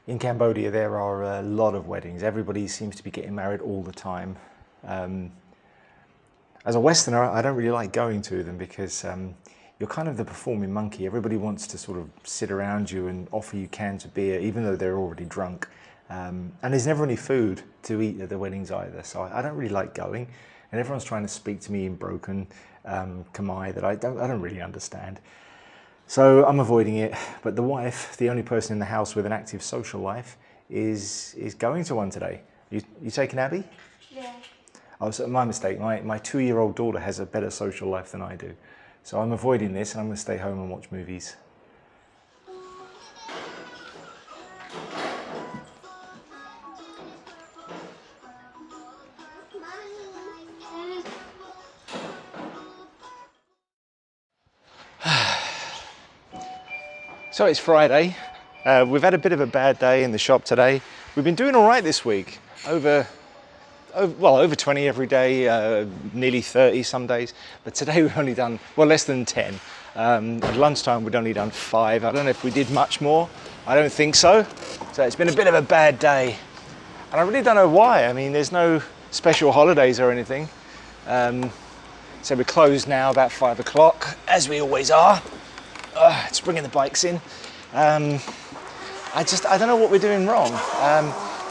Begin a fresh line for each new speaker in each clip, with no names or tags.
In Cambodia, there are a lot of weddings. Everybody seems to be getting married all the time. As a Westerner, I don't really like going to them because you're kind of the performing monkey. Everybody wants to sort of sit around you and offer you cans of beer, even though they're already drunk. And there's never any food to eat at the weddings either, so I don't really like going. And everyone's trying to speak to me in broken Khmer that I don't really understand. So I'm avoiding it, but the wife, the only person in the house with an active social life, is going to one today. You taking Abby?
Yeah.
Oh, so my mistake. My 2-year-old daughter has a better social life than I do. So I'm avoiding this and I'm going to stay home and watch movies. So it's Friday. We've had a bit of a bad day in the shop today. We've been doing all right this week. Over 20 every day, nearly 30 some days. But today we've only done, well, less than 10. At lunchtime we'd only done 5. I don't know if we did much more. I don't think so. So it's been a bit of a bad day. And I really don't know why. I mean, there's no special holidays or anything. So we're closed now about 5 o'clock, as we always are. It's bringing the bikes in. I don't know what we're doing wrong.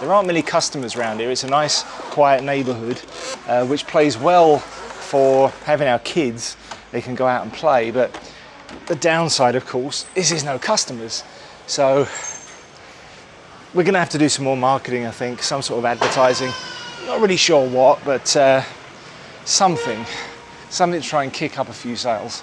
There aren't many customers around here. It's a nice, quiet neighbourhood, which plays well for having our kids. They can go out and play, but the downside, of course, is there's no customers. So we're going to have to do some more marketing, I think, some sort of advertising. Not really sure what, but something to try and kick up a few sales.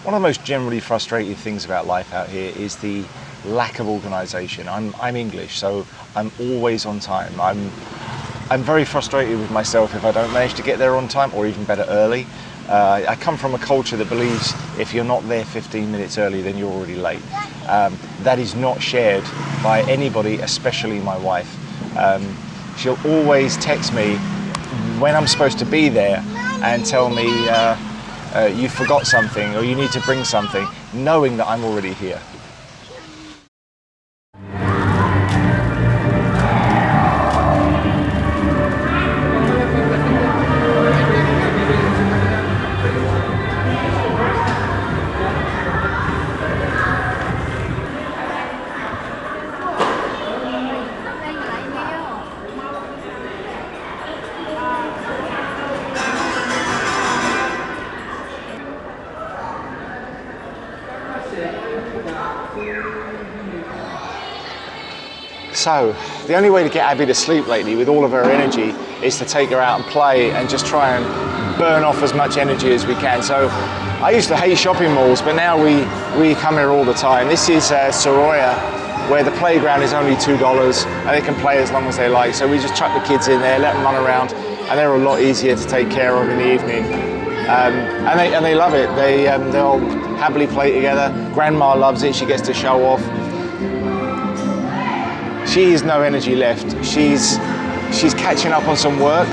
One of the most generally frustrating things about life out here is the lack of organisation. I'm English, so I'm always on time. I'm very frustrated with myself if I don't manage to get there on time, or even better, early. I come from a culture that believes if you're not there 15 minutes early, then you're already late. That is not shared by anybody, especially my wife. She'll always text me when I'm supposed to be there and tell me, you forgot something or you need to bring something, knowing that I'm already here. So, the only way to get Abby to sleep lately with all of her energy is to take her out and play and just try and burn off as much energy as we can. So, I used to hate shopping malls, but now we come here all the time. This is Soroya, where the playground is only $2 and they can play as long as they like. So we just chuck the kids in there, let them run around, and they're a lot easier to take care of in the evening. And they love it. They'll happily play together. Grandma loves it, she gets to show off. She has no energy left. She's catching up on some work.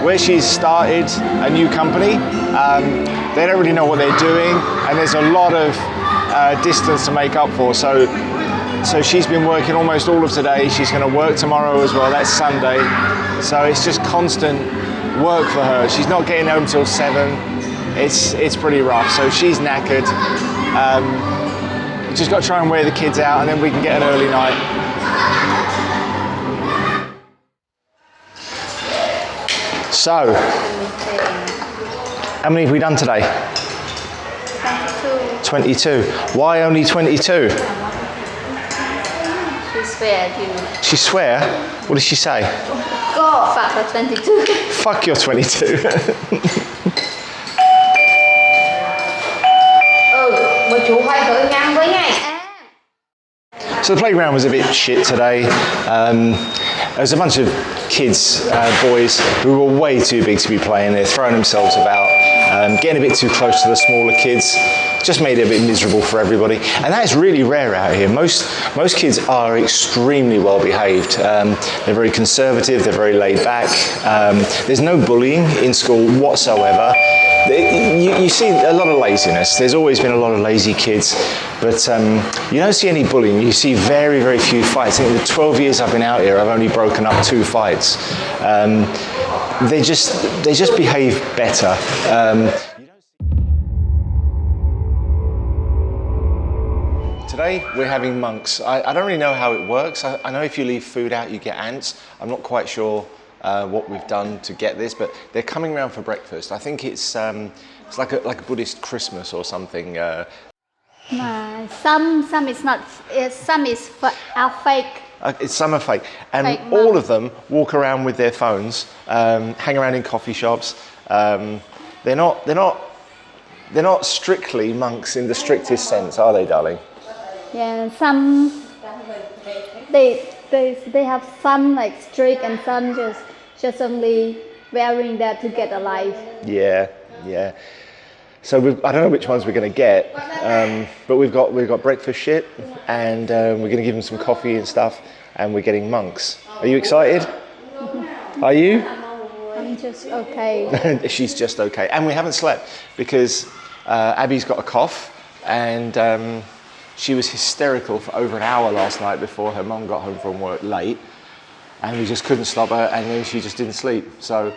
Where she's started a new company, they don't really know what they're doing, and there's a lot of distance to make up for. So she's been working almost all of today. She's going to work tomorrow as well. That's Sunday. So it's just constant work for her. She's not getting home till 7. It's pretty rough. So she's knackered. Just got to try and wear the kids out, and then we can get an early night. So, how many have we done today? 22. Why only 22?
She swear at you.
She swear? What did she say?
Go, fuck her 22.
Fuck your 22. So the playground was a bit shit today. There was a bunch of kids, boys, who were way too big to be playing there, throwing themselves about, getting a bit too close to the smaller kids. Just made it a bit miserable for everybody. And that is really rare out here. Most kids are extremely well behaved. They're very conservative, they're very laid back. There's no bullying in school whatsoever. You see a lot of laziness. There's always been a lot of lazy kids, but you don't see any bullying. You see very, very few fights. In the 12 years I've been out here, I've only broken up 2 fights. They just behave better. Today we're having monks. I don't really know how it works. I know if you leave food out you get ants. I'm not quite sure what we've done to get this, but they're coming around for breakfast. I think it's like a Buddhist Christmas or something.
Some is not. Some is are fake.
Some are fake, and
Fake
all
monks.
of them walk around with their phones, hang around in coffee shops. They're not strictly monks in the strictest sense, are they, darling?
Yeah, some they have some like strict and some just only wearing that to get alive.
Yeah. So I don't know which ones we're going to get, but we've got breakfast shit, and we're going to give them some coffee and stuff, and we're getting monks. Are you excited? Are you?
I'm just okay.
She's just okay, and we haven't slept because Abby's got a cough, and she was hysterical for over an hour last night before her mum got home from work late, and we just couldn't stop her, and then she just didn't sleep. So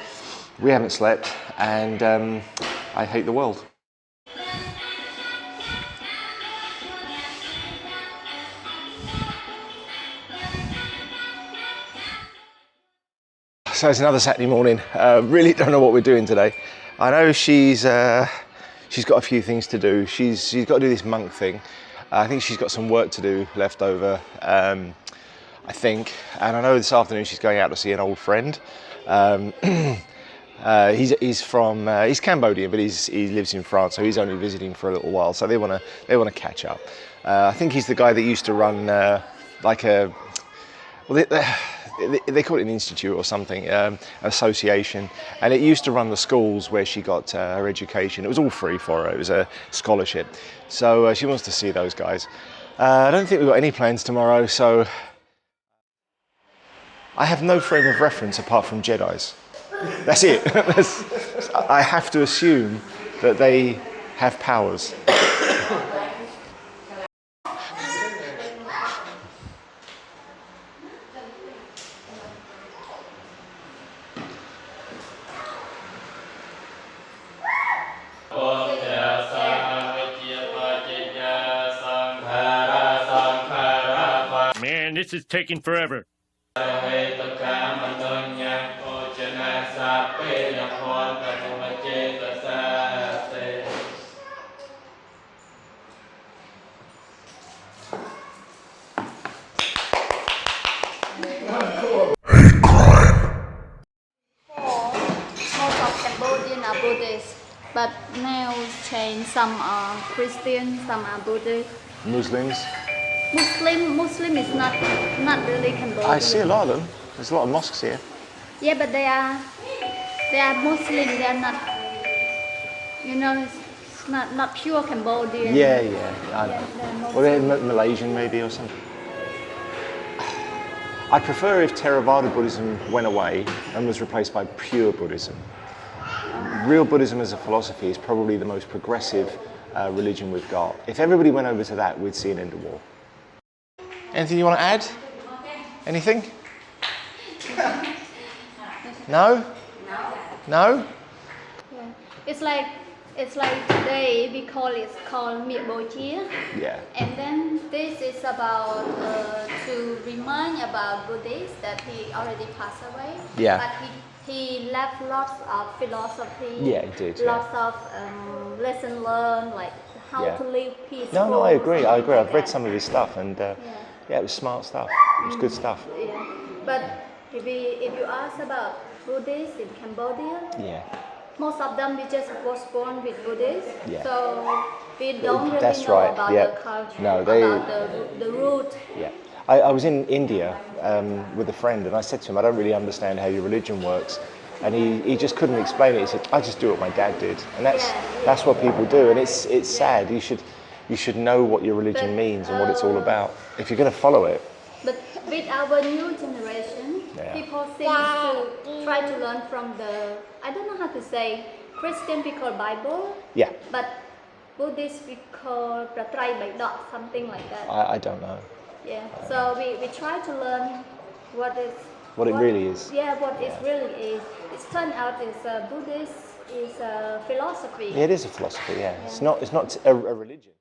we haven't slept, and I hate the world. So it's another Saturday morning. Really don't know what we're doing today. I know she's got a few things to do. She's got to do this monk thing. I think she's got some work to do left over, I think. And I know this afternoon she's going out to see an old friend. He's Cambodian, but he lives in France, so he's only visiting for a little while. So they want to catch up. I think he's the guy that used to run they call it an institute or something, an association, and it used to run the schools where she got her education. It was all free for her. It was a scholarship. So she wants to see those guys. I don't think we've got any plans tomorrow, so I have no frame of reference apart from Jedis. That's it. I have to assume that they have powers.
Man, this is taking forever.
Most of Cambodian are Buddhists, but now change. Some are Christian, some are Buddhist.
Muslims.
Muslim is not really Cambodian.
I see a lot of them. There's a lot of mosques here.
Yeah, but they are Muslim. They are not. It's not pure Cambodian.
Yeah, I know.
they're
Or they're Malaysian maybe or something. I'd prefer if Theravada Buddhism went away and was replaced by pure Buddhism. Real Buddhism as a philosophy is probably the most progressive religion we've got. If everybody went over to that, we'd see an end of war. Anything you want to add? Anything? No? No?
Yeah. It's like today we call Miet Bo Chia.
Yeah.
And then this is about to remind about Buddhist that he already passed away.
Yeah.
But he left lots of philosophy.
Yeah, he did.
Lots of lesson learned, like how
Yeah.
to live peaceful.
No, I agree.
something
I've
like
read
that.
some of his stuff, and yeah, it was smart stuff. It was good stuff.
Yeah. But if you ask about Buddhists in Cambodia,
Yeah.
most of them we just was born with Buddhists.
Yeah.
So we don't really
That's
know
right,
about
yeah.
the culture,
No, they-
about the root.
Yeah. I was in India with a friend, and I said to him, I don't really understand how your religion works. And he just couldn't explain it. He said, I just do what my dad did. And that's what people do. And it's sad. You should know what your religion means and what it's all about if you're going to follow it.
But with our new generation,
Yeah.
people seem to try to learn from I don't know how to say, Christian we call Bible,
Yeah,
but Buddhist we call Pratrai Baidok, something like that.
I don't know
Yeah. So we try to learn what
what it really is.
Yeah, what it
Yeah.
really is. It's turned out is Buddhist is a philosophy.
Yeah, it is a philosophy. Yeah,
Yeah.
it's not a religion.